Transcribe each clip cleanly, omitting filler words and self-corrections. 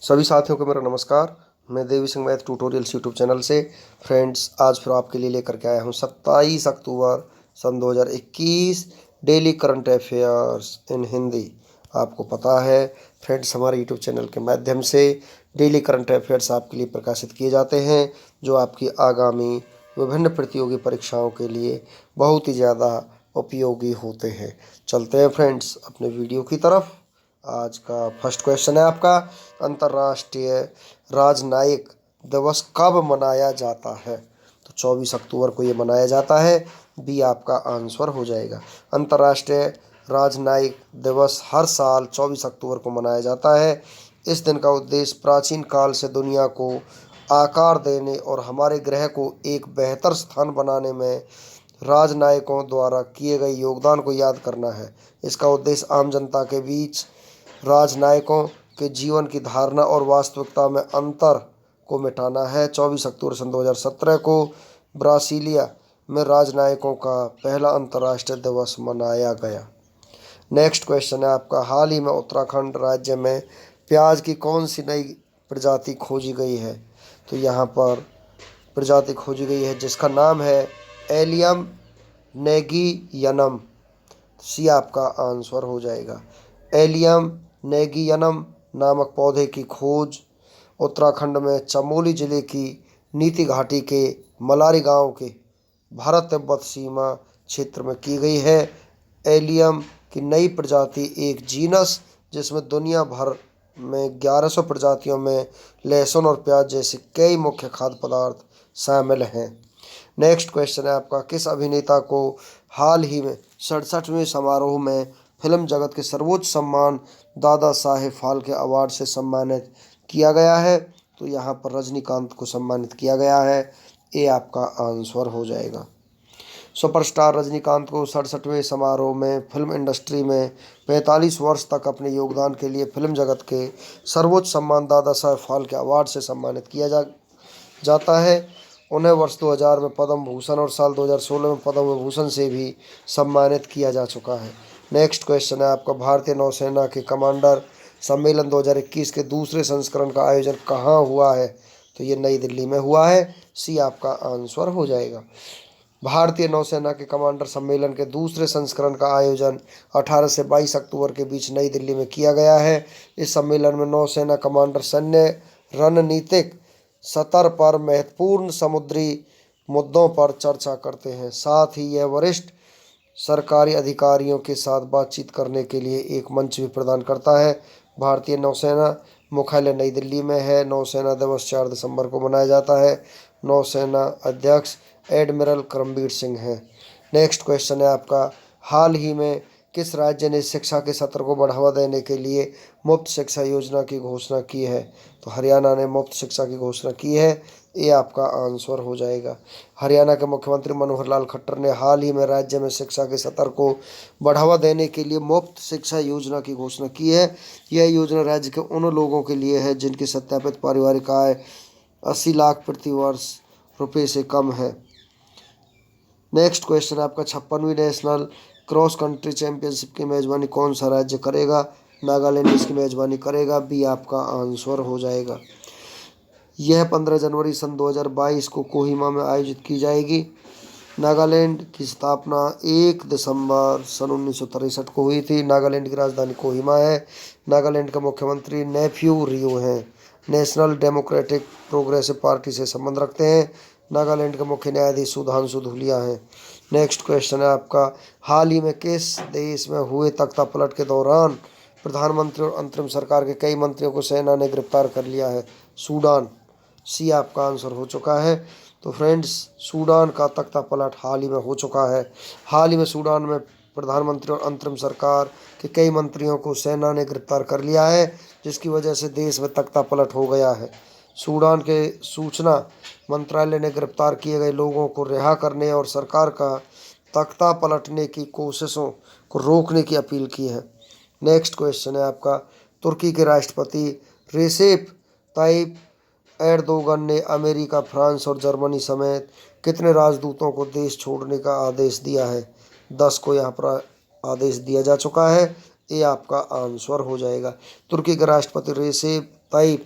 सभी साथियों को मेरा नमस्कार। मैं Devi Singh math tutorials YouTube channel से फ्रेंड्स आज फिर आपके लिए लेकर के आया हूँ 27 अक्टूबर सन 2021 daily current affairs in Hindi. आपको पता है फ्रेंड्स, हमारे यूट्यूब चैनल के माध्यम से डेली करंट अफेयर्स आपके लिए प्रकाशित किए जाते हैं जो आपकी आगामी विभिन्न प्रतियोगी परीक्षाओं के लिए बहुत ही ज़्यादा उपयोगी होते हैं। चलते हैं फ्रेंड्स अपने वीडियो की तरफ। आज का फर्स्ट क्वेश्चन है आपका, अंतर्राष्ट्रीय राजनयिक दिवस कब मनाया जाता है? तो 24 अक्टूबर को ये मनाया जाता है। बी आपका आंसर हो जाएगा। अंतर्राष्ट्रीय राजनयिक दिवस हर साल 24 अक्टूबर को मनाया जाता है। इस दिन का उद्देश्य प्राचीन काल से दुनिया को आकार देने और हमारे ग्रह को एक बेहतर स्थान बनाने में राजनयिकों द्वारा किए गए योगदान को याद करना है। इसका उद्देश्य आम जनता के बीच राजनयिकों के जीवन की धारणा और वास्तविकता में अंतर को मिटाना है। 24 अक्टूबर सन 2017 को ब्रासीलिया में राजनयिकों का पहला अंतर्राष्ट्रीय दिवस मनाया गया। नेक्स्ट क्वेश्चन है आपका, हाल ही में उत्तराखंड राज्य में प्याज की कौन सी नई प्रजाति खोजी गई है? तो यहाँ पर प्रजाति खोजी गई है जिसका नाम है एलियम नेगियनम। सी आपका आंसर हो जाएगा। एलियम नेगियनम नामक पौधे की खोज उत्तराखंड में चमोली जिले की नीति घाटी के मलारी गांव के भारत तिब्बत सीमा क्षेत्र में की गई है। एलियम की नई प्रजाति एक जीनस जिसमें दुनिया भर में 1100 प्रजातियों में लहसुन और प्याज जैसे कई मुख्य खाद्य पदार्थ शामिल हैं। नेक्स्ट क्वेश्चन है आपका, किस अभिनेता को हाल ही में 67वें समारोह में फिल्म जगत के सर्वोच्च सम्मान दादा साहेब फाल्के अवार्ड से सम्मानित किया गया है? तो यहाँ पर रजनीकांत को सम्मानित किया गया है। ये आपका आंसर हो जाएगा। सुपरस्टार रजनीकांत को 67वें समारोह में फिल्म इंडस्ट्री में 45 वर्ष तक अपने योगदान के लिए फिल्म जगत के सर्वोच्च सम्मान दादा साहेब फाल्के अवार्ड से सम्मानित किया जाता है। उन्हें वर्ष 2000 में पद्म भूषण और साल 2016 में पद्म विभूषण से भी सम्मानित किया जा चुका है। नेक्स्ट क्वेश्चन है आपका, भारतीय नौसेना के कमांडर सम्मेलन 2021 के दूसरे संस्करण का आयोजन कहाँ हुआ है? तो ये नई दिल्ली में हुआ है। सी आपका आंसर हो जाएगा। भारतीय नौसेना के कमांडर सम्मेलन के दूसरे संस्करण का आयोजन 18 से 22 अक्टूबर के बीच नई दिल्ली में किया गया है। इस सम्मेलन में नौसेना कमांडर सैन्य रणनीतिक सतर पर महत्वपूर्ण समुद्री मुद्दों पर चर्चा करते हैं। साथ ही यह वरिष्ठ सरकारी अधिकारियों के साथ बातचीत करने के लिए एक मंच भी प्रदान करता है। भारतीय नौसेना मुख्यालय नई दिल्ली में है। नौसेना दिवस 4 दिसंबर को मनाया जाता है। नौसेना अध्यक्ष एडमिरल करमबीर सिंह हैं। नेक्स्ट क्वेश्चन है आपका, हाल ही में किस राज्य ने शिक्षा के सत्र को बढ़ावा देने के लिए मुफ्त शिक्षा योजना की घोषणा की है? तो हरियाणा ने मुफ्त शिक्षा की घोषणा की है। ये आपका आंसर हो जाएगा। हरियाणा के मुख्यमंत्री मनोहर लाल खट्टर ने हाल ही में राज्य में शिक्षा के सत्र को बढ़ावा देने के लिए मुफ्त शिक्षा योजना की घोषणा की है। यह योजना राज्य के उन लोगों के लिए है जिनकी सत्यापित पारिवारिक आय 80 लाख प्रति वर्ष रुपये से कम है। नेक्स्ट क्वेश्चन आपका, 56वीं नेशनल क्रॉस कंट्री चैंपियनशिप की मेजबानी कौन सा राज्य करेगा? नागालैंड इसकी मेजबानी करेगा। बी आपका आंसर हो जाएगा। यह 15 जनवरी सन 2022 को कोहिमा में आयोजित की जाएगी। नागालैंड की स्थापना 1 दिसंबर सन 1963 को हुई थी। नागालैंड की राजधानी कोहिमा है। नागालैंड का मुख्यमंत्री नेफ्यू रियो हैं। नेशनल डेमोक्रेटिक प्रोग्रेसिव पार्टी से संबंध रखते हैं। नागालैंड के मुख्य न्यायाधीश सुधांशु धूलिया हैं। नेक्स्ट क्वेश्चन है आपका, हाल ही में किस देश में हुए तख्ता पलट के दौरान प्रधानमंत्री और अंतरिम सरकार के कई मंत्रियों को सेना ने गिरफ्तार कर लिया है? सूडान। सी आपका आंसर हो चुका है। तो फ्रेंड्स, सूडान का तख्ता पलट हाल ही में हो चुका है। हाल ही में सूडान में प्रधानमंत्री और अंतरिम सरकार के कई मंत्रियों को सेना ने गिरफ्तार कर लिया है जिसकी वजह से देश में तख्ता पलट हो गया है। सूडान के सूचना मंत्रालय ने गिरफ्तार किए गए लोगों को रिहा करने और सरकार का तख्ता पलटने की कोशिशों को रोकने की अपील की है। नेक्स्ट क्वेश्चन है आपका, तुर्की के राष्ट्रपति रेसेप ताइप एर्दोगन ने अमेरिका, फ्रांस और जर्मनी समेत कितने राजदूतों को देश छोड़ने का आदेश दिया है? 10 को यहाँ पर आदेश दिया जा चुका है। ये आपका आंसर हो जाएगा। तुर्की के राष्ट्रपति रेसेप ताइप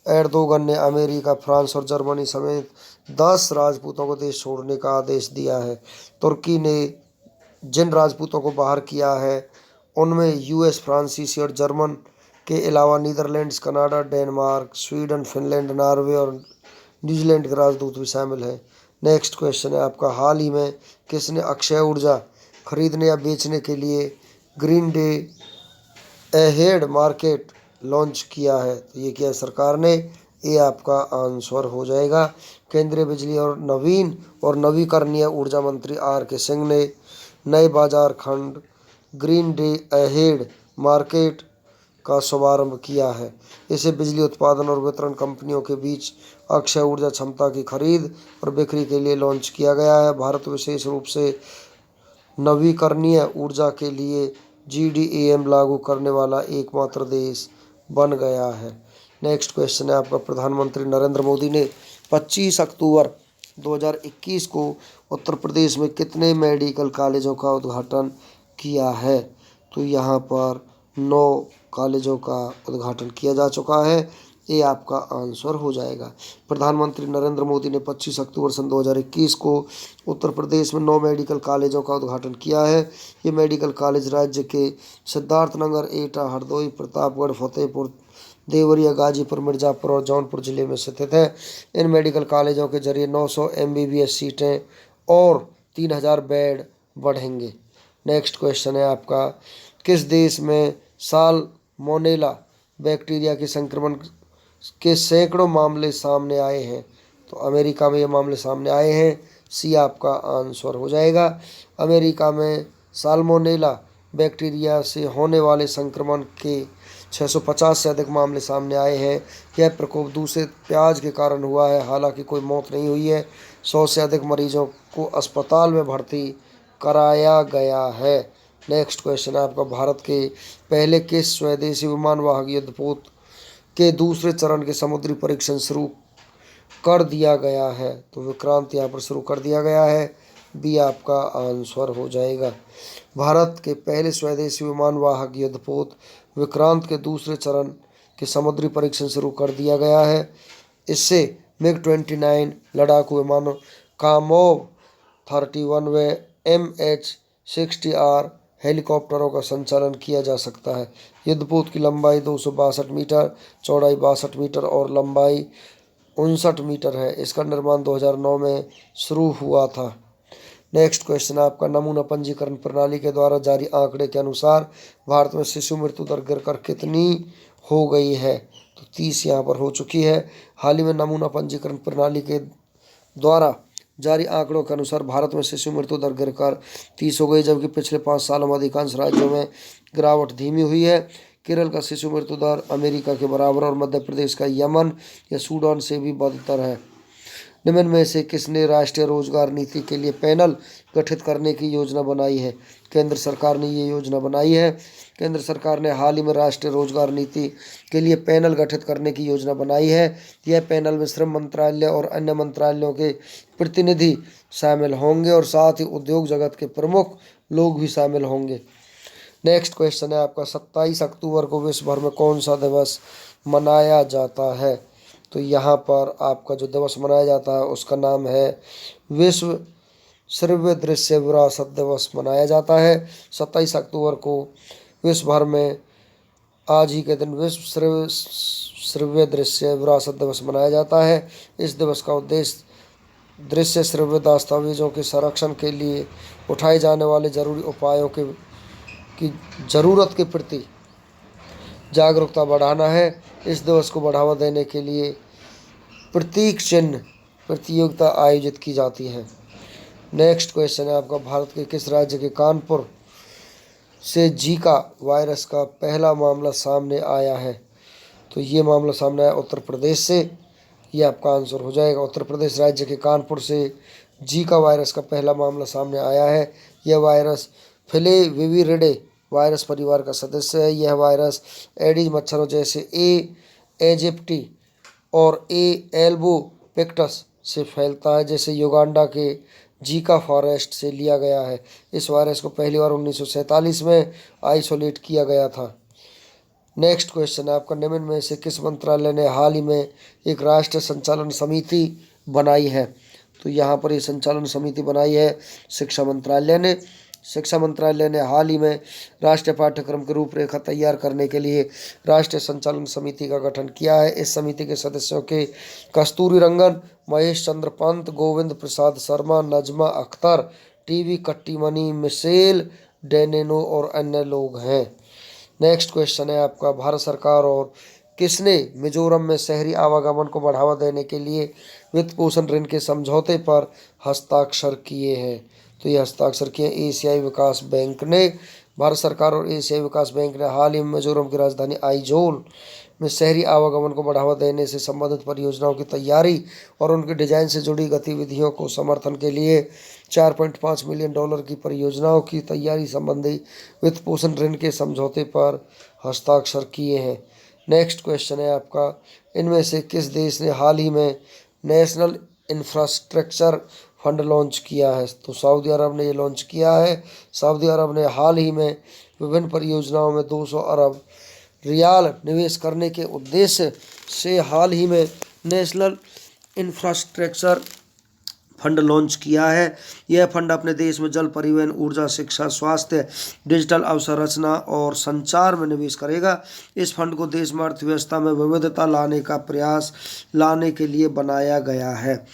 एर्दोगन ने अमेरिका, फ्रांस और जर्मनी समेत 10 राजपूतों को देश छोड़ने का आदेश दिया है। तुर्की ने जिन राजपूतों को बाहर किया है उनमें यूएस, फ्रांसीसी और जर्मन के अलावा Netherlands, Canada, Denmark, Sweden, Finland, Norway और न्यूजीलैंड के राजदूत भी शामिल हैं। नेक्स्ट क्वेश्चन है आपका, हाल ही में किसने अक्षय ऊर्जा खरीदने या बेचने के लिए green day ahead market launch किया है? तो ये किया है सरकार ने। ये आपका आंसर हो जाएगा। केंद्रीय बिजली और नवीकरणीय ऊर्जा मंत्री आर के सिंह ने नए बाजार खंड ग्रीन डे अहेड मार्केट का शुभारंभ किया है। इसे बिजली उत्पादन और वितरण कंपनियों के बीच अक्षय ऊर्जा क्षमता की खरीद और बिक्री के लिए लॉन्च किया गया है। भारत विशेष रूप से नवीकरणीय ऊर्जा के लिए GDAM लागू करने वाला एकमात्र देश बन गया है। नेक्स्ट क्वेश्चन है आपका, प्रधानमंत्री नरेंद्र मोदी ने 25 अक्टूबर 2021 को उत्तर प्रदेश में कितने मेडिकल कॉलेजों का उद्घाटन किया है? तो यहाँ पर 9 कॉलेजों का उद्घाटन किया जा चुका है। ये आपका आंसर हो जाएगा। प्रधानमंत्री नरेंद्र मोदी ने 25 अक्टूबर सन 2021 को उत्तर प्रदेश में 9 मेडिकल कॉलेजों का उद्घाटन किया है। ये मेडिकल कॉलेज राज्य के सिद्धार्थनगर, एटा, हरदोई, प्रतापगढ़, फतेहपुर, देवरिया, गाजीपुर, मिर्ज़ापुर और जौनपुर जिले में स्थित है। इन मेडिकल कॉलेजों के जरिए 900 MBBS सीटें और 3000 बेड बढ़ेंगे। नेक्स्ट क्वेश्चन है आपका, किस देश में साल्मोनेला बैक्टीरिया के संक्रमण के सैकड़ों मामले सामने आए हैं? तो अमेरिका में ये मामले सामने आए हैं। सी आपका आंसर हो जाएगा। अमेरिका में साल्मोनेला बैक्टीरिया से होने वाले संक्रमण के 650 से अधिक मामले सामने आए हैं। यह प्रकोप दूषित प्याज के कारण हुआ है। हालांकि कोई मौत नहीं हुई है। 100 से अधिक मरीजों को अस्पताल में भर्ती कराया गया है। नेक्स्ट क्वेश्चन है आपका, भारत के पहले किस स्वदेशी विमान वाहक युद्धपोत के दूसरे चरण के समुद्री परीक्षण शुरू कर दिया गया है? तो विक्रांत यहाँ पर शुरू कर दिया गया है। बी आपका आंसर हो जाएगा। भारत के पहले स्वदेशी विमान वाहक युद्धपोत विक्रांत के दूसरे चरण के समुद्री परीक्षण शुरू कर दिया गया है। इससे MiG-29 लड़ाकू विमानों, कामोव 31 व MH-60R हेलीकॉप्टरों का संचालन किया जा सकता है। युद्धपोत की लंबाई 262 मीटर, चौड़ाई 62 मीटर और लंबाई 59 मीटर है। इसका निर्माण 2009 में शुरू हुआ था। नेक्स्ट क्वेश्चन है आपका, नमूना पंजीकरण प्रणाली के द्वारा जारी आंकड़े के अनुसार भारत में शिशु मृत्यु दर गिरकर कितनी हो गई है? तो 30 यहाँ पर हो चुकी है। हाल ही में नमूना पंजीकरण प्रणाली के द्वारा जारी आंकड़ों के अनुसार भारत में शिशु मृत्यु दर गिरकर 30 हो गई, जबकि पिछले 5 सालों में अधिकांश राज्यों में गिरावट धीमी हुई है। केरल का शिशु मृत्यु दर अमेरिका के बराबर और मध्य प्रदेश का यमन या सूडान से भी बदतर है। निम्न में से किसने राष्ट्रीय रोजगार नीति के लिए पैनल गठित करने की योजना बनाई है? केंद्र सरकार ने ये योजना बनाई है। केंद्र सरकार ने हाल ही में राष्ट्रीय रोजगार नीति के लिए पैनल गठित करने की योजना बनाई है। यह पैनल में श्रम मंत्रालय और अन्य मंत्रालयों के प्रतिनिधि शामिल होंगे और साथ ही उद्योग जगत के प्रमुख लोग भी शामिल होंगे। नेक्स्ट क्वेश्चन है आपका, 27 अक्टूबर को विश्व भर में कौन सा दिवस मनाया जाता है? तो यहाँ पर आपका जो दिवस मनाया जाता है उसका नाम है विश्व श्रव्य दृश्य विरासत दिवस मनाया जाता है। 27 अक्टूबर को विश्व भर में आज ही के दिन विश्व श्रव्य दृश्य विरासत दिवस मनाया जाता है। इस दिवस का उद्देश्य दृश्य श्रव्य दस्तावेजों के संरक्षण के लिए उठाए जाने वाले जरूरी उपायों की ज़रूरत के प्रति जागरूकता बढ़ाना है। इस दिवस को बढ़ावा देने के लिए प्रतीक चिन्ह प्रतियोगिता आयोजित की जाती है। नेक्स्ट क्वेश्चन है आपका, भारत के किस राज्य के कानपुर से जीका वायरस का पहला मामला सामने आया है? तो ये मामला सामने आया उत्तर प्रदेश से। ये आपका आंसर हो जाएगा। उत्तर प्रदेश राज्य के कानपुर से जीका वायरस का पहला मामला सामने आया है। यह वायरस फिलेविविरिडे वायरस परिवार का सदस्य है। यह वायरस एडीज मच्छरों जैसे ए एजिप्टी और ए एल्बोपिक्टस से फैलता है, जैसे युगांडा के जीका फॉरेस्ट से लिया गया है। इस वायरस को पहली बार 1947 में आइसोलेट किया गया था। नेक्स्ट क्वेश्चन है आपका, निम्न में से किस मंत्रालय ने हाल ही में एक राष्ट्रीय संचालन समिति बनाई है? तो यहाँ पर ये संचालन समिति बनाई है शिक्षा मंत्रालय ने। शिक्षा मंत्रालय ने हाल ही में राष्ट्रीय पाठ्यक्रम की रूपरेखा तैयार करने के लिए राष्ट्रीय संचालन समिति का गठन किया है। इस समिति के सदस्यों के कस्तूरी रंगन, महेश चंद्र पंत, गोविंद प्रसाद शर्मा, नजमा अख्तर, टीवी कट्टीमनी, मिशेल डेनेनो और अन्य लोग हैं। नेक्स्ट क्वेश्चन है आपका, भारत सरकार और किसने मिजोरम में शहरी आवागमन को बढ़ावा देने के लिए वित्त पोषण ऋण के समझौते पर हस्ताक्षर किए हैं? तो ये हस्ताक्षर किए एशियाई विकास बैंक ने। भारत सरकार और एशियाई विकास बैंक ने हाल ही में मिजोरम की राजधानी आइजोल में शहरी आवागमन को बढ़ावा देने से संबंधित परियोजनाओं की तैयारी और उनके डिजाइन से जुड़ी गतिविधियों को समर्थन के लिए 4.5 मिलियन डॉलर की परियोजनाओं की तैयारी संबंधी वित्त पोषण ऋण के समझौते पर हस्ताक्षर किए हैं। नेक्स्ट क्वेश्चन है आपका, इनमें से किस देश ने हाल ही में नेशनल इंफ्रास्ट्रक्चर फंड लॉन्च किया है? तो सऊदी अरब ने ये लॉन्च किया है। सऊदी अरब ने हाल ही में विभिन्न परियोजनाओं में 200 अरब रियाल निवेश करने के उद्देश्य से हाल ही में नेशनल इंफ्रास्ट्रक्चर फंड लॉन्च किया है। यह फंड अपने देश में जल परिवहन, ऊर्जा, शिक्षा, स्वास्थ्य, डिजिटल अवसंरचना और संचार में निवेश करेगा। इस फंड को देश में अर्थव्यवस्था में विविधता लाने का प्रयास लाने के लिए बनाया गया है।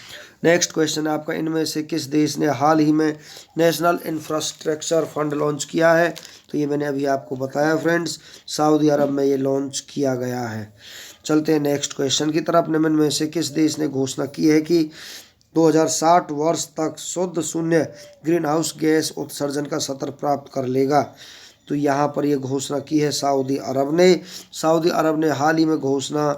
नेक्स्ट क्वेश्चन है आपका, इनमें से किस देश ने हाल ही में नेशनल इंफ्रास्ट्रक्चर फंड लॉन्च किया है? तो ये मैंने अभी आपको बताया फ्रेंड्स, सऊदी अरब में ये लॉन्च किया गया है। चलते हैं नेक्स्ट क्वेश्चन की तरफ। निम्न में से किस देश ने घोषणा की है कि 2060 वर्ष तक शुद्ध शून्य ग्रीन हाउस गैस उत्सर्जन का स्तर प्राप्त कर लेगा? तो यहाँ पर ये घोषणा की है सऊदी अरब ने। सऊदी अरब ने हाल ही में घोषणा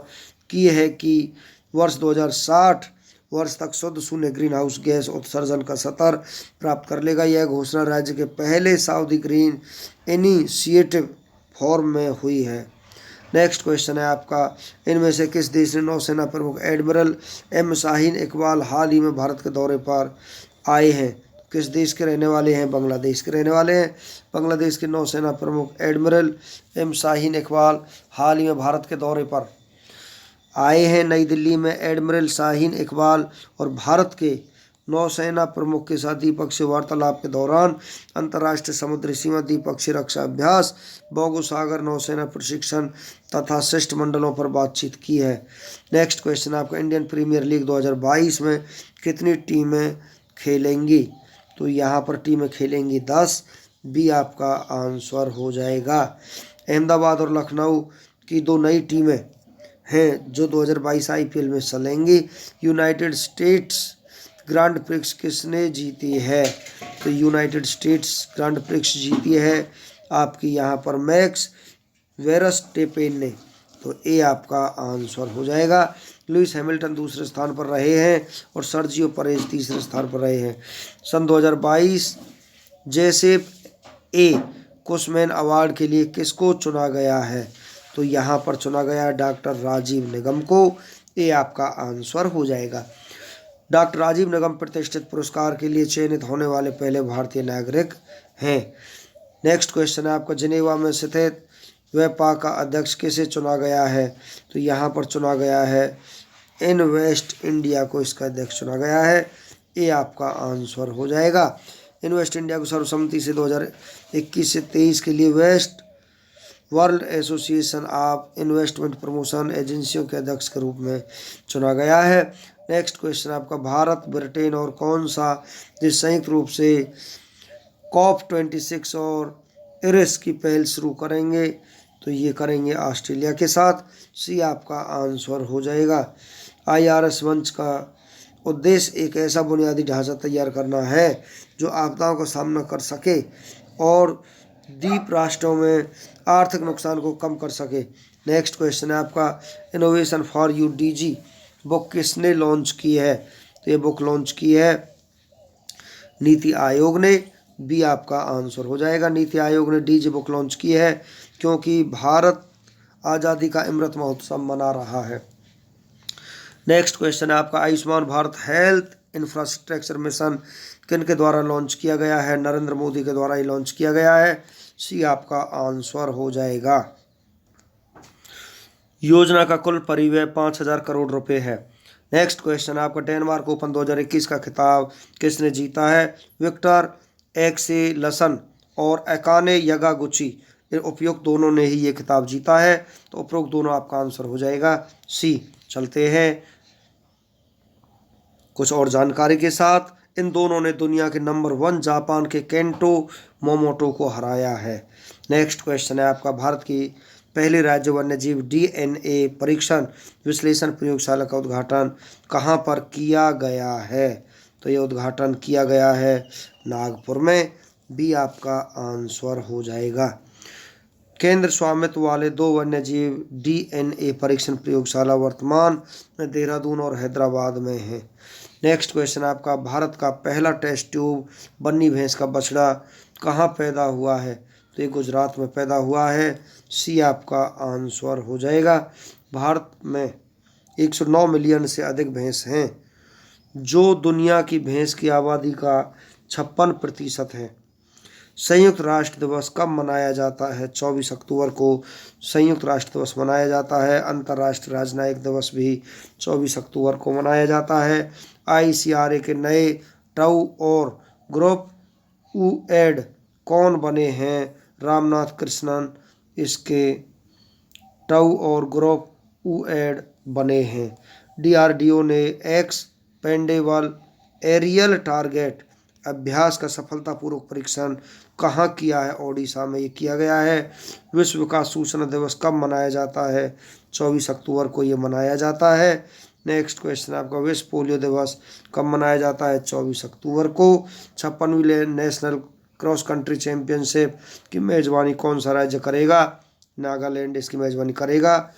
की है कि वर्ष 2060 वर्ष तक शुद्ध शून्य ग्रीन हाउस गैस उत्सर्जन का स्तर प्राप्त कर लेगा। यह घोषणा राज्य के पहले सऊदी ग्रीन इनिशिएटिव फॉर्म में हुई है। नेक्स्ट क्वेश्चन है आपका, इनमें से किस देश ने नौसेना प्रमुख एडमिरल एम शाहीन इकबाल हाल ही में भारत के दौरे पर आए हैं? किस देश के रहने वाले हैं? बांग्लादेश के रहने वाले हैं। बांग्लादेश के नौसेना प्रमुख एडमिरल एम शाहीन इकबाल हाल ही में भारत के दौरे पर आए हैं। नई दिल्ली में एडमिरल शाहीन इकबाल और भारत के नौसेना प्रमुख के साथ द्विपक्षीय वार्तालाप के दौरान अंतर्राष्ट्रीय समुद्री सीमा, द्विपक्षीय रक्षा अभ्यास, भूमध्यसागर नौसेना प्रशिक्षण तथा शिष्टमंडलों पर बातचीत की है। नेक्स्ट क्वेश्चन आपका, इंडियन प्रीमियर लीग 2022 में कितनी टीमें खेलेंगी? तो यहाँ पर टीमें खेलेंगी 10। बी आपका आंसर हो जाएगा। अहमदाबाद और लखनऊ की दो नई टीमें हैं जो 2022 आईपीएल में चलेंगी। यूनाइटेड स्टेट्स ग्रांड प्रिक्स किसने जीती है? तो यूनाइटेड स्टेट्स ग्रांड प्रिक्स जीती है आपकी यहाँ पर मैक्स वेरस्टेपेन ने। तो ए आपका आंसर हो जाएगा। लुइस हैमिल्टन दूसरे स्थान पर रहे हैं और सर्जियो परेज तीसरे स्थान पर रहे हैं। सन 2022 जेसेफ ए कुशमैन अवार्ड के लिए किसको चुना गया है? तो यहाँ पर चुना गया है डॉक्टर राजीव निगम को। ए आपका आंसर हो जाएगा। डॉक्टर राजीव निगम प्रतिष्ठित पुरस्कार के लिए चयनित होने वाले पहले भारतीय नागरिक हैं। नेक्स्ट क्वेश्चन है आपका, जिनेवा में स्थित वेपा का अध्यक्ष किसे चुना गया है? तो यहाँ पर चुना गया है इनवेस्ट इंडिया को इसका अध्यक्ष चुना गया है। ये आपका आंसर हो जाएगा। इनवेस्ट इंडिया को सर्वसम्मति से 2021 से 23 के लिए west world association of investment promotion एजेंसियों के अध्यक्ष के रूप में चुना गया है। नेक्स्ट क्वेश्चन आपका, भारत, ब्रिटेन और कौन सा देश संयुक्त रूप से COP26 और इरिस की पहल शुरू करेंगे? तो ये करेंगे ऑस्ट्रेलिया के साथ। सी आपका आंसर हो जाएगा। IRS मंच का उद्देश्य एक ऐसा बुनियादी ढांचा तैयार करना है जो आपदाओं का सामना कर सके और द्वीप राष्ट्रों में आर्थिक नुकसान को कम कर सके। नेक्स्ट क्वेश्चन है आपका, innovation for you DG book किसने लॉन्च की है? तो ये बुक लॉन्च की है नीति आयोग ने। बी आपका आंसर हो जाएगा। नीति आयोग ने DG बुक लॉन्च की है क्योंकि भारत आज़ादी का अमृत महोत्सव मना रहा है। नेक्स्ट क्वेश्चन है आपका, Ayushman Bharat health infrastructure mission किन के द्वारा लॉन्च किया गया है? नरेंद्र मोदी के द्वारा ही लॉन्च किया गया है। सी आपका आंसर हो जाएगा। योजना का कुल परिव्यय 5,000 करोड़ रुपए है। नेक्स्ट क्वेश्चन आपका, डेनमार्क ओपन 2021 का खिताब किसने जीता है? विक्टर एक्सेलसन और अकाने यमागुची, उपयुक्त दोनों ने ही ये खिताब जीता है। तो उपयुक्त दोनों आपका आंसर हो जाएगा सी। चलते हैं कुछ और जानकारी के साथ। इन दोनों ने दुनिया के नंबर 1 जापान के केंटो मोमोटो को हराया है। नेक्स्ट क्वेश्चन है आपका, भारत की पहली राज्य वन्यजीव डीएनए परीक्षण विश्लेषण प्रयोगशाला का उद्घाटन कहाँ पर किया गया है? तो ये उद्घाटन किया गया है नागपुर में। बी आपका आंसर हो जाएगा। केंद्र स्वामित्व वाले 2 वन्यजीव डीएनए परीक्षण प्रयोगशाला वर्तमान में देहरादून और हैदराबाद में है। नेक्स्ट क्वेश्चन आपका, भारत का पहला टेस्ट ट्यूब बन्नी भैंस का बछड़ा कहाँ पैदा हुआ है? तो ये गुजरात में पैदा हुआ है। सी आपका आंसर हो जाएगा। भारत में 109 मिलियन से अधिक भैंस हैं, जो दुनिया की भैंस की आबादी का 56% है। संयुक्त राष्ट्र दिवस कब मनाया जाता है? 24 अक्टूबर को संयुक्त राष्ट्र दिवस मनाया जाता है। अंतर्राष्ट्रीय राजनयिक दिवस भी 24 अक्टूबर को मनाया जाता है। ICRA के नए टाउ और ग्रुप UAID कौन बने हैं? रामनाथ कृष्णन इसके टाउ और ग्रुप UAID बने हैं। DRDO ने एक्सपेंडेबल एरियल टारगेट अभ्यास का सफलतापूर्वक परीक्षण कहाँ किया है? ओडिशा में ये किया गया है। विश्व का सूचना दिवस कब मनाया जाता है? 24 अक्टूबर को ये मनाया जाता है। नेक्स्ट क्वेश्चन आपका, विश्व पोलियो दिवस कब मनाया जाता है? 24 अक्टूबर को। 56वीं नेशनल क्रॉस कंट्री चैंपियनशिप की मेजबानी कौन सा राज्य करेगा? नागालैंड इसकी मेजबानी करेगा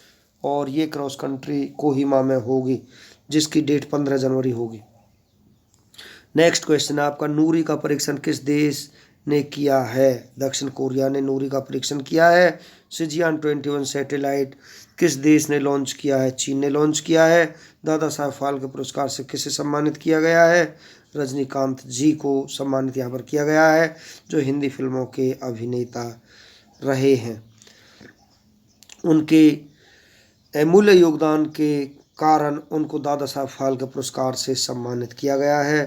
और ये क्रॉस कंट्री कोहिमा में होगी, जिसकी डेट 15 जनवरी होगी। नेक्स्ट क्वेश्चन है आपका, नूरी का परीक्षण किस देश ने किया है? दक्षिण कोरिया ने नूरी का परीक्षण किया है। सिजियान 21 सैटेलाइट किस देश ने लॉन्च किया है? चीन ने लॉन्च किया है। दादा साहब फाल्के पुरस्कार से किसे सम्मानित किया गया है? रजनीकांत जी को सम्मानित यहाँ पर किया गया है, जो हिंदी फिल्मों के अभिनेता रहे हैं। उनके अमूल्य योगदान के कारण उनको दादा साहब फाल्के पुरस्कार से सम्मानित किया गया है।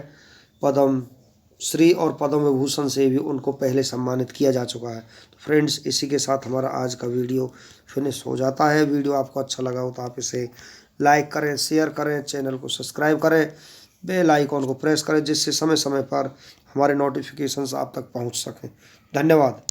पद्म श्री और पद्म विभूषण से भी उनको पहले सम्मानित किया जा चुका है। तो फ्रेंड्स, इसी के साथ हमारा आज का वीडियो फिनिश हो जाता है। वीडियो आपको अच्छा लगा हो तो आप इसे लाइक करें, शेयर करें, चैनल को सब्सक्राइब करें, बेल आइकॉन को प्रेस करें, जिससे समय समय पर हमारे नोटिफिकेशंस आप तक पहुंच सकें। धन्यवाद।